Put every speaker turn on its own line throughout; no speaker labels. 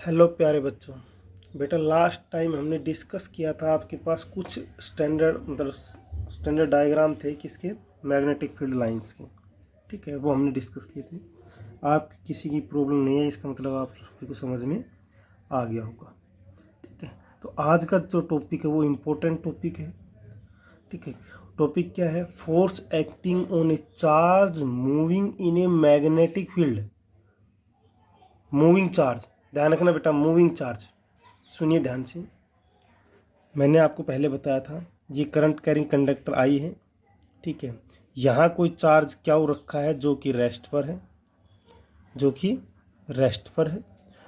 Hello प्यारे बच्चों। बेटा लास्ट टाइम हमने डिस्कस किया था, आपके पास कुछ स्टैंडर्ड डायग्राम थे किसके, मैग्नेटिक फील्ड लाइंस के। ठीक है, वो हमने डिस्कस किए थे। आप किसी की प्रॉब्लम नहीं है, इसका मतलब आप सभी को समझ में आ गया होगा। ठीक है, तो आज का जो टॉपिक है वो इम्पोर्टेंट टॉपिक है। ठीक है, टॉपिक क्या है? Force acting on A charge moving in a magnetic field. Moving charge, ध्यान रखना बेटा, मूविंग चार्ज। सुनिए ध्यान से, मैंने आपको पहले बताया था ये करंट कैरिंग कंडक्टर आई है। ठीक है, यहाँ कोई चार्ज क्या रखा है जो कि रेस्ट पर है, जो कि रेस्ट पर है।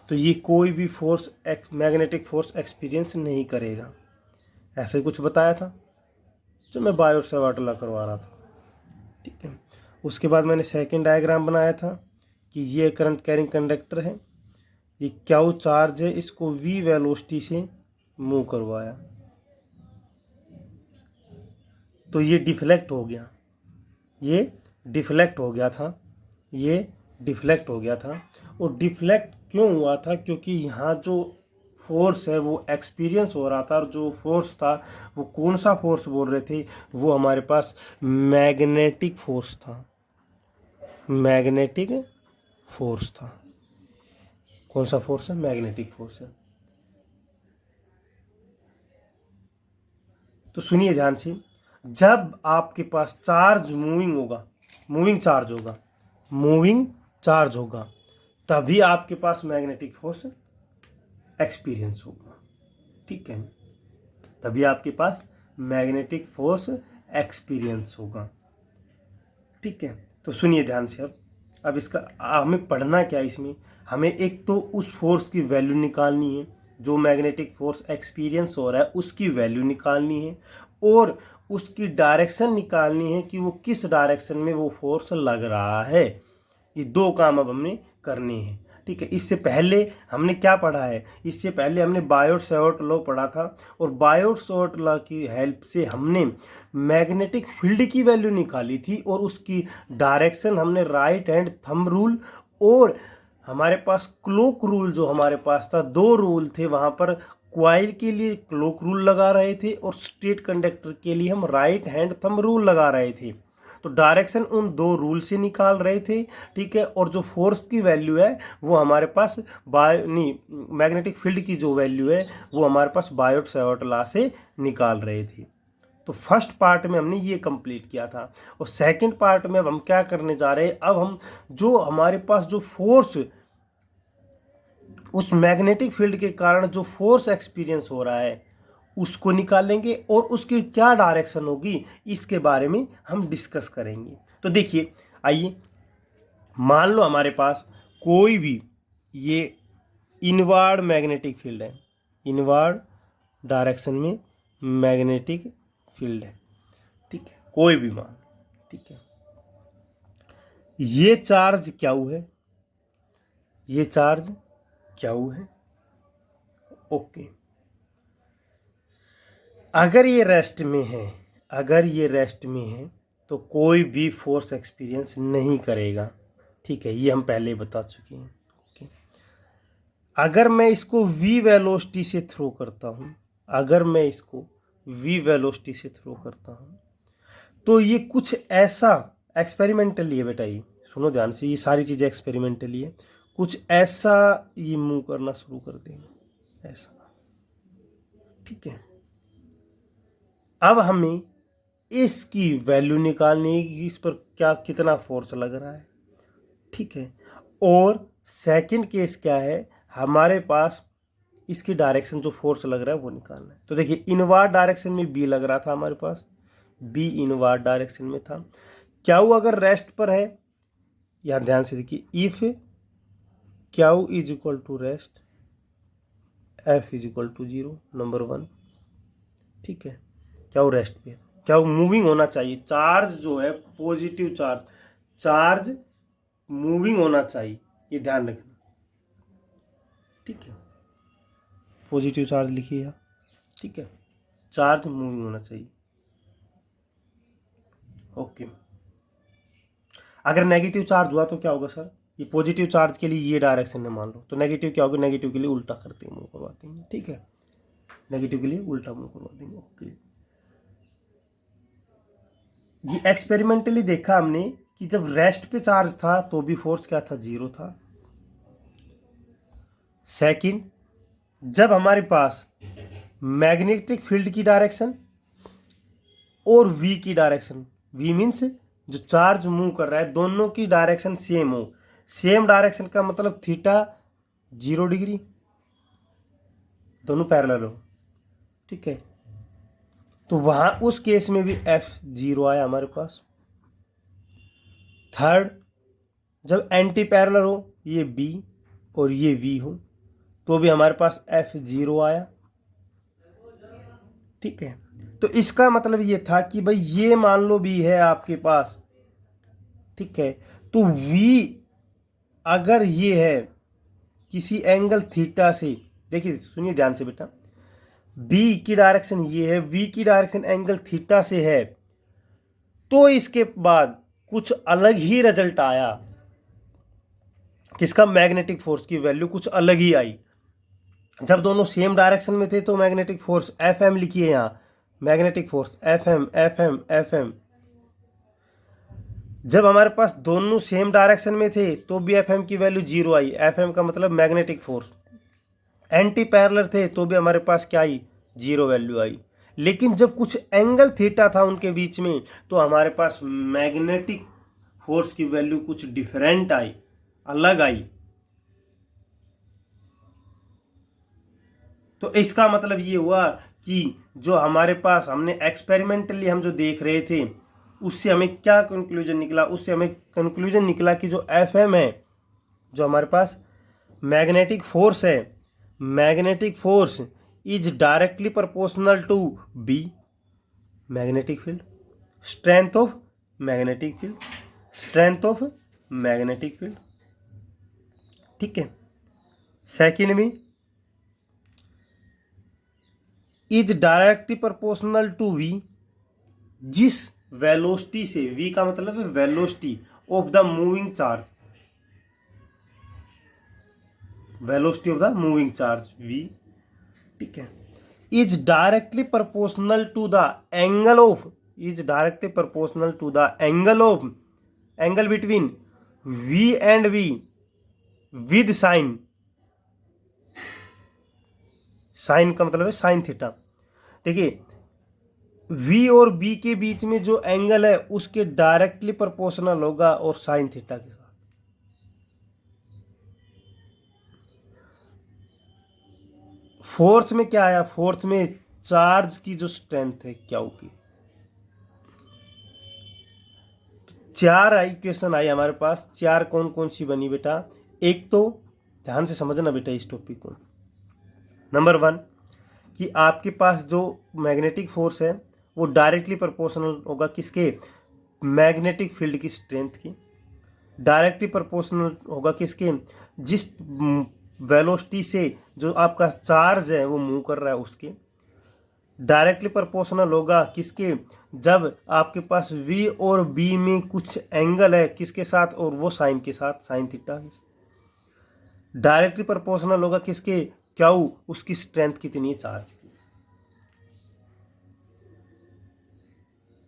तो ये कोई भी फोर्स मैग्नेटिक फोर्स एक्सपीरियंस नहीं करेगा। ऐसे ही कुछ बताया था जो मैं बायो सेवर्ट लॉ करवा रहा था। ठीक है, उसके बाद मैंने सेकंड डायग्राम बनाया था कि ये करंट कैरिंग कंडक्टर है, ये क्या चार्ज है, इसको v वेलोसिटी से मूव करवाया तो ये डिफ्लेक्ट हो गया। ये डिफ्लेक्ट हो गया था, ये डिफ्लेक्ट हो गया था। और डिफ्लेक्ट क्यों हुआ था? क्योंकि यहाँ जो फोर्स है वो एक्सपीरियंस हो रहा था, और जो फोर्स था वो कौन सा फोर्स बोल रहे थे, वो हमारे पास मैग्नेटिक फोर्स था। मैग्नेटिक फोर्स था। कौन सा फोर्स है? मैग्नेटिक फोर्स है। तो सुनिए ध्यान से, जब आपके पास चार्ज मूविंग होगा, मूविंग चार्ज होगा, मूविंग चार्ज होगा, तभी आपके पास मैग्नेटिक फोर्स एक्सपीरियंस होगा। ठीक है, तभी आपके पास मैग्नेटिक फोर्स एक्सपीरियंस होगा। ठीक है, तो सुनिए ध्यान से। अब इसका हमें पढ़ना क्या है इसमें? हमें एक तो उस फोर्स की वैल्यू निकालनी है, जो मैग्नेटिक फोर्स एक्सपीरियंस हो रहा है उसकी वैल्यू निकालनी है, और उसकी डायरेक्शन निकालनी है कि वो किस डायरेक्शन में वो फोर्स लग रहा है। ये दो काम अब हमने करने हैं। ठीक है, इससे पहले हमने क्या पढ़ा है? इससे पहले हमने बायोट सेवर्ट लॉ पढ़ा था, और बायोट सेवर्ट लॉ की हेल्प से हमने मैग्नेटिक फील्ड की वैल्यू निकाली थी, और उसकी डायरेक्शन हमने राइट हैंड थंब रूल और हमारे पास क्लॉक रूल, जो हमारे पास था, दो रूल थे वहाँ पर। क्वाइल के लिए क्लॉक रूल लगा रहे थे, और स्ट्रेट कंडक्टर के लिए हम राइट हैंड थंब रूल लगा रहे थे। तो डायरेक्शन उन दो रूल से निकाल रहे थे। ठीक है, और जो फोर्स की वैल्यू है वो हमारे पास मैग्नेटिक फील्ड की जो वैल्यू है वो हमारे पास बायोट सेवर्ट लॉ से निकाल रहे थे। तो फर्स्ट पार्ट में हमने ये कंप्लीट किया था, और सेकंड पार्ट में अब हम क्या करने जा रहे हैं? अब हम जो हमारे पास जो फोर्स, उस मैग्नेटिक फील्ड के कारण जो फोर्स एक्सपीरियंस हो रहा है उसको निकालेंगे, और उसकी क्या डायरेक्शन होगी इसके बारे में हम डिस्कस करेंगे। तो देखिए, आइए, मान लो हमारे पास कोई भी ये इनवर्ड मैग्नेटिक फील्ड है, इनवर्ड डायरेक्शन में मैग्नेटिक फील्ड है। ठीक है, कोई भी मान। ठीक है, ये चार्ज क्या है? ये चार्ज क्या है? ओके, अगर ये रेस्ट में है, अगर ये रेस्ट में है तो कोई भी फोर्स एक्सपीरियंस नहीं करेगा। ठीक है, ये हम पहले बता चुके हैं। ओके, अगर मैं इसको v वेलोसिटी से थ्रो करता हूँ, अगर मैं इसको v वेलोसिटी से थ्रो करता हूँ, तो ये कुछ ऐसा एक्सपेरिमेंटली है बेटा। ये सुनो ध्यान से, ये सारी चीज़ें एक्सपेरिमेंटली है। कुछ ऐसा ये मूव करना शुरू कर देंगे, ऐसा। ठीक है, अब हमें इसकी वैल्यू निकालनी है कि इस पर क्या कितना फोर्स लग रहा है। ठीक है, और सेकंड केस क्या है? हमारे पास इसकी डायरेक्शन, जो फोर्स लग रहा है वो निकालना है। तो देखिए, इनवर्ड डायरेक्शन में बी लग रहा था हमारे पास, बी इनवर्ड डायरेक्शन में था। क्या वो अगर रेस्ट पर है, यहां ध्यान से देखिए, if Q is equal to rest, F is equal to 0, number 1। ठीक है, क्या वो रेस्ट पे, क्या वो मूविंग होना चाहिए? चार्ज जो है पॉजिटिव चार्ज, चार्ज मूविंग होना चाहिए, ये ध्यान रखना। ठीक है, पॉजिटिव चार्ज लिखिए यहाँ। ठीक है, चार्ज मूविंग होना चाहिए। ओके, अगर नेगेटिव चार्ज हुआ तो क्या होगा सर? ये पॉजिटिव चार्ज के लिए ये डायरेक्शन में मान लो, तो नेगेटिव क्या होगा, नेगेटिव के लिए उल्टा करते हैं, मूव करवा देंगे, ठीक है, नेगेटिव के लिए उल्टा मूव करवा देंगे। ओके, ये एक्सपेरिमेंटली देखा हमने कि जब रेस्ट पे चार्ज था तो भी फोर्स क्या था, 0 था। सेकंड, जब हमारे पास मैग्नेटिक फील्ड की डायरेक्शन और वी की डायरेक्शन, वी मीन्स जो चार्ज मूव कर रहा है, दोनों की डायरेक्शन सेम हो, सेम डायरेक्शन का मतलब थीटा 0 डिग्री, दोनों पैरेलल हो, ठीक है, तो वहां उस केस में भी F0 आया हमारे पास। थर्ड, जब एंटी पैरेलल हो, ये B और ये V हो, तो भी हमारे पास F0 आया, ठीक है। तो इसका मतलब ये था कि भाई ये मान लो B है आपके पास, ठीक है, तो V अगर ये है किसी एंगल थीटा से, देखिए सुनिए ध्यान से बेटा, B की डायरेक्शन ये है, V की डायरेक्शन एंगल थीटा से है, तो इसके बाद कुछ अलग ही रिजल्ट आया, किसका, मैग्नेटिक फोर्स की वैल्यू कुछ अलग ही आई। जब दोनों सेम डायरेक्शन में थे तो मैग्नेटिक फोर्स Fm लिखिए यहां, magnetic force Fm Fm Fm। जब हमारे पास दोनों सेम डायरेक्शन में थे तो भी Fm की वैल्यू 0 आई, Fm का मतलब मैग्नेटिक फोर्स। एंटी पैरेलल थे तो भी हमारे पास क्या आई, 0 वैल्यू आई। लेकिन जब कुछ एंगल थीटा था उनके बीच में तो हमारे पास मैग्नेटिक फोर्स की वैल्यू कुछ डिफरेंट आई, अलग आई। तो इसका मतलब ये हुआ कि जो हमारे पास हमने एक्सपेरिमेंटली हम जो देख रहे थे उससे हमें क्या कंक्लूजन निकला, उससे हमें कंक्लूजन निकला कि जो Fm है, जो हमारे पास मैग्नेटिक फोर्स है, magnetic force is directly proportional to B, magnetic field, strength of magnetic field, strength of magnetic field, ठीक है। सेकंड में is directly proportional to V, जिस वेलोसिटी से, V का मतलब है velocity of the moving charge, velocity of the moving charge V, ठीक है, is directly proportional to the angle of, is directly proportional to the angle of, angle between V and V with sine, sine का मतलब है sine theta. देखिए V और B के बीच में जो एंगल है उसके डायरेक्टली प्रोपोर्शनल होगा और साइन थीटा के साथ। फोर्थ में क्या आया, फोर्थ में चार्ज की जो स्ट्रेंथ है क्यू की, चार इक्वेशन आई हमारे पास। चार कौन कौन सी बनी बेटा, एक तो ध्यान से समझना बेटा इस टॉपिक को। नंबर 1 कि आपके पास जो मैग्नेटिक फोर्स है वो डायरेक्टली प्रोपोर्शनल होगा किसके, मैग्नेटिक फील्ड की स्ट्रेंथ की। डायरेक्टली प्रोपोर्शनल होगा किसके, जिस वेलोसिटी से जो आपका चार्ज है वो मूव कर रहा है उसके। डायरेक्टली प्रोपोर्शनल होगा किसके, जब आपके पास V और B में कुछ एंगल है किसके साथ, और वो साइन के साथ, साइन थीटा। डायरेक्टली प्रोपोर्शनल होगा किसके, क्यू, उसकी स्ट्रेंथ कितनी है चार्ज की,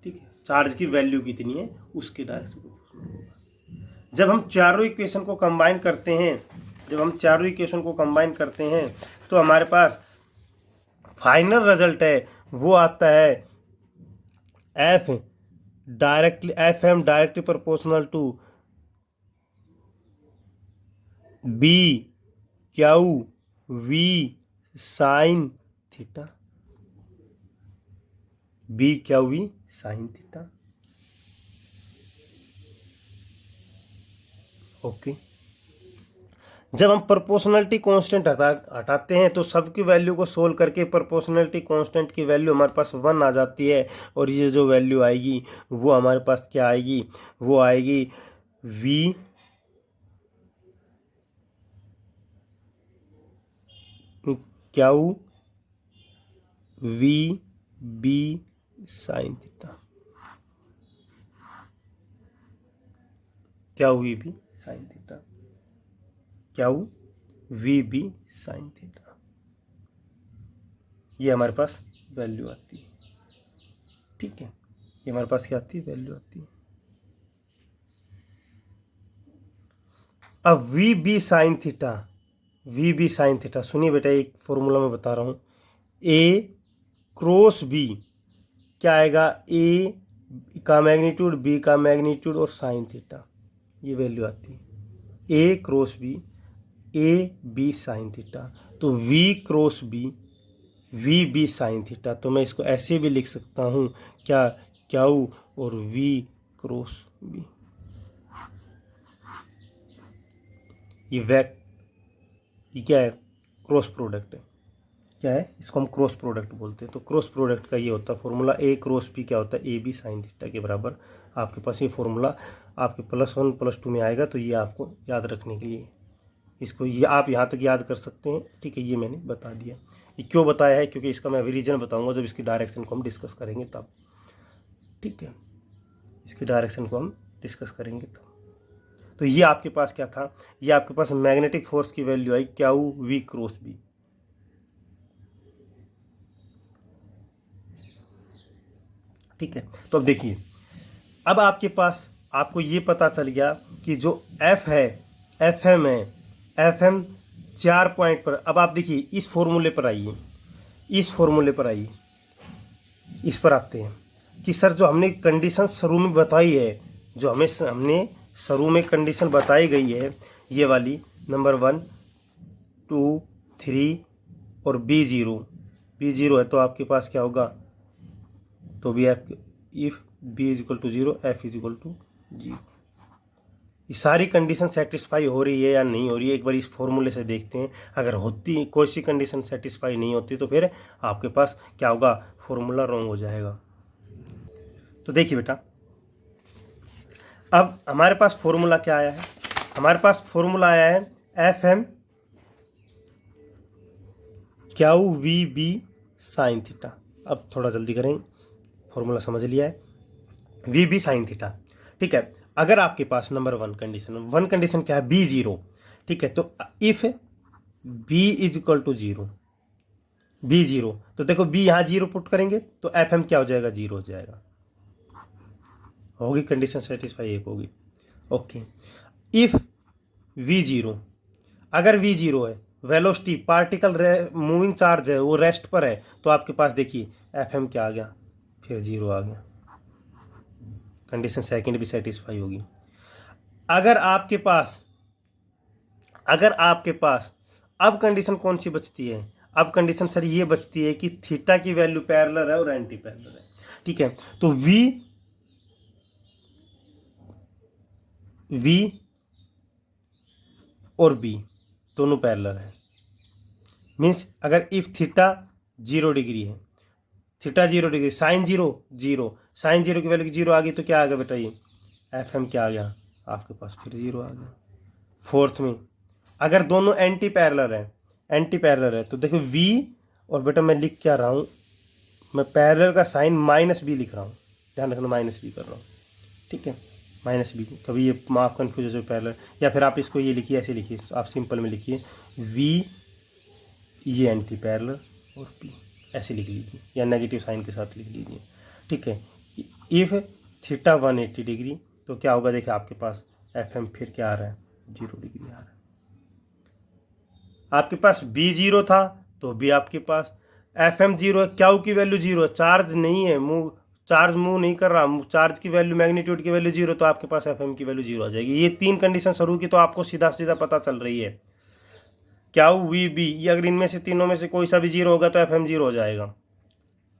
ठीक है, चार्ज की वैल्यू कितनी है उसके डायरेक्टली प्रोपोर्शनल होगा। जब हम चारों इक्वेशन को कंबाइन करते हैं, जब हम चारों इक्वेशन को कंबाइन करते हैं तो हमारे पास फाइनल रिजल्ट है वो आता है F directly, Fm directly proportional to B Q V sine theta, B Q V sine theta, okay. जब हम प्रोपोर्शनलिटी कांस्टेंट हटाते हैं तो सबकी वैल्यू को सोल्व करके प्रोपोर्शनलिटी कांस्टेंट की वैल्यू हमारे पास 1 आ जाती है, और ये जो वैल्यू आएगी वो हमारे पास क्या आएगी, वो आएगी V Q V B sine theta, Q V B sine theta. क्या U V B sine theta, ये हमारे पास वैल्यू आती है। ठीक है, ये हमारे पास क्या आती है, वैल्यू आती है। अब V B sine theta, V B sine theta, सुनिए बेटा एक फॉर्मूला मैं बता रहा हूँ, ए क्रॉस बी क्या आएगा, ए का मैग्नीट्यूड, बी का मैग्नीट्यूड और साइन थीटा, ये वैल्यू आती है। A cross B, A B sine theta, तो V cross B V B sine theta, तो मैं इसको ऐसे भी लिख सकता हूँ क्या, क्यू और वी क्रॉस बी। ये क्या है, क्रॉस प्रोडक्ट है। क्या है, इसको हम क्रॉस प्रोडक्ट बोलते हैं। तो क्रॉस प्रोडक्ट का ये होता है फॉर्मूला, ए क्रॉस बी क्या होता है, ए बी साइन थीटा के बराबर। आपके पास ये फॉर्मूला आपके +1 +2 में आएगा, तो ये आपको याद रखने के लिए, इसको ये आप यहाँ तक याद कर सकते हैं। ठीक है, ये मैंने बता दिया। ये क्यों बताया है, क्योंकि इसका मैं रीजन बताऊँगा जब इसकी डायरेक्शन को हम डिस्कस करेंगे तब। ठीक है, इसकी डायरेक्शन को हम डिस्कस करेंगे तब। तो ये आपके पास क्या था, ये आपके पास मैग्नेटिक फोर्स की वैल्यू आई क्यू वी क्रॉस बी। ठीक है, तो अब देखिए, अब आपके पास आपको ये पता चल गया कि जो एफ है, एफ एम है, एफ एम 4 पॉइंट पर। अब आप देखिए इस फॉर्मूले पर आइए, इस फॉर्मूले पर आइए, इस पर आते हैं कि सर जो हमने कंडीशन शुरू में बताई है, जो हमने शुरू में कंडीशन बताई गई है, ये वाली नंबर 1 2 3 और B0 है, तो आपके पास क्या होगा, तो भी F, if B is equal to 0 F is equal to 0। ये सारी कंडीशन सेटिस्फाई हो रही है या नहीं हो रही है, एक बार इस फॉर्मूले से देखते हैं। अगर होती कोई सी कंडीशन सेटिस्फाई नहीं होती तो फिर आपके पास क्या होगा, फॉर्मूला रॉन्ग हो जाएगा। तो देखिए बेटा, अब हमारे पास फॉर्मूला क्या आया है, हमारे पास फॉर्मूला आया है F M Q V B sine theta. अब थोड़ा जल्दी करें, फॉर्मूला समझ लिया है, वी बी साइन थीटा। ठीक है, अगर आपके पास नंबर 1 कंडीशन क्या है, B0। ठीक है, तो if B is equal to 0, B0, तो देखो B यहाँ 0 पुट करेंगे तो एफ एम क्या हो जाएगा, 0 हो जाएगा। होगी कंडीशन सेटिस्फाई, एक होगी। ओके, इफ V0, अगर V0 है, वेलोसिटी पार्टिकल मूविंग चार्ज है, वो रेस्ट पर है, तो आपके पास देखिए एफ एम क्या आ गया, फिर 0 आ गया। कंडीशन सेकंड भी सेटिस्फाई होगी। अगर आपके पास अब कंडीशन कौन सी बचती है, अब कंडीशन सर ये बचती है कि थीटा की वैल्यू पैरेलल है और एंटी पैरेलल है। ठीक है, तो V और B दोनों पैरेलल है। मीन्स अगर इफ थीटा 0 डिग्री है, थीटा 0 डिग्री, साइन 0 साइन 0 की वैल्यू 0 आ गई, तो क्या आ गया बेटा, ये एफ एम क्या आ गया आपके पास, फिर 0 आ गया। फोर्थ में अगर दोनों एंटी पैरेलल है, तो देखो V, और बेटा मैं लिख क्या रहा हूँ, मैं पैरेलल का साइन -B लिख रहा हूँ, ध्यान रखना -B कर रहा हूँ। ठीक है, -B, कभी ये माफ कन्फ्यूज हो जाए पैरेलल, या फिर आप इसको ये लिखिए, ऐसे लिखिए, आप सिंपल में लिखिए V, ये एंटी पैरेलल और P, ऐसे लिख लीजिए, या नेगेटिव साइन के साथ लिख लीजिए। ठीक है, इफ थीटा 180 डिग्री, तो क्या होगा, देखिए आपके पास एफ एम फिर क्या आ रहा है, 0 डिग्री आ रहा है। आपके पास B0 था, तो भी आपके पास एफ एम 0 है, क्यू की वैल्यू 0 है, चार्ज नहीं है, चार्ज मूव नहीं कर रहा, चार्ज की वैल्यू, मैग्नीट्यूड की वैल्यू 0, तो आपके पास एफ एम की वैल्यू 0 आ जाएगी। ये 3 कंडीशन शुरू की, तो आपको सीधा सीधा पता चल रही है क्यू वी बी, ये अगर इनमें से तीनों में से कोई सा भी 0 होगा तो एफ एम 0 हो जाएगा।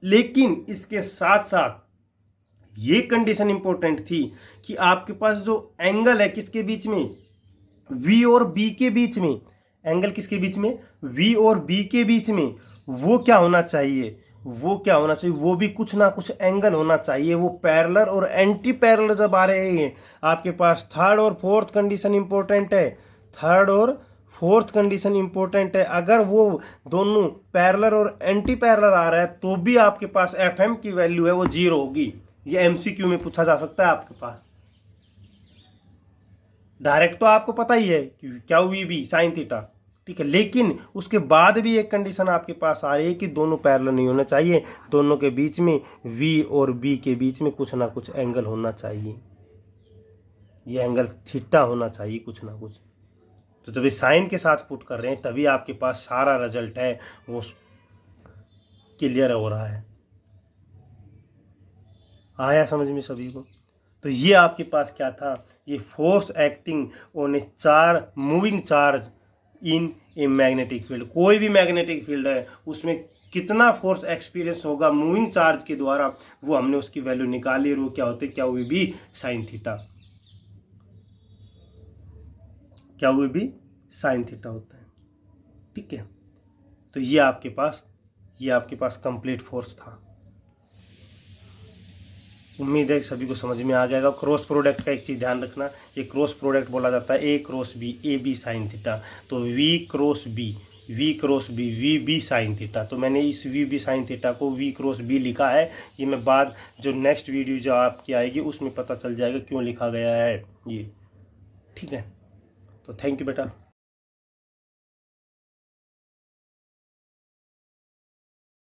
लेकिन इसके साथ साथ ये कंडीशन इंपॉर्टेंट थी कि आपके पास जो एंगल है किसके बीच में, V और B के बीच में, एंगल किसके बीच में, V और B के बीच में, वो क्या होना चाहिए, वो भी कुछ ना कुछ एंगल होना चाहिए। वो पैरेलल और एंटी पैरेलल जब आ रहे हैं, आपके पास थर्ड और फोर्थ कंडीशन इंपॉर्टेंट है, अगर वो दोनों पैरेलल और एंटी पैरेलल आ रहा है, तो भी आपके पास एफ एम की वैल्यू है वो 0 होगी। ये MCQ में पूछा जा सकता है आपके पास। डायरेक्ट तो आपको पता ही है कि क्या वी बी साइन थीटा, ठीक है, लेकिन उसके बाद भी एक कंडीशन आपके पास आ रही है कि दोनों पैरेलल नहीं होना चाहिए, दोनों के बीच में वी और बी के बीच में कुछ ना कुछ एंगल होना चाहिए, ये एंगल थीटा होना चाहिए कुछ ना कुछ। तो जब इस साइन के साथ पुट कर रहे हैं तभी आपके पास सारा रिजल्ट है वो क्लियर हो रहा है। आया समझ में सभी को? तो ये आपके पास क्या था, ये force acting on a moving charge in a magnetic field. कोई भी मैग्नेटिक फील्ड है उसमें कितना फोर्स एक्सपीरियंस होगा मूविंग चार्ज के द्वारा, वो हमने उसकी वैल्यू निकाली और वो क्या होते, क्या हुई भी साइन थीटा, क्या हुई भी साइन थीटा होता है, ठीक है। तो ये आपके पास कंप्लीट फोर्स था। उम्मीद है सभी को समझ में आ जाएगा। क्रॉस प्रोडक्ट का एक चीज़ ध्यान रखना, ये क्रॉस प्रोडक्ट बोला जाता है A cross B, A B sine theta. तो V cross B V B sine theta. तो मैंने इस वी बी साइन थीटा को वी क्रॉस बी लिखा है, ये मैं बाद जो नेक्स्ट वीडियो जो आपकी आएगी उसमें पता चल जाएगा क्यों लिखा गया है ये, ठीक है। तो थैंक यू बेटा।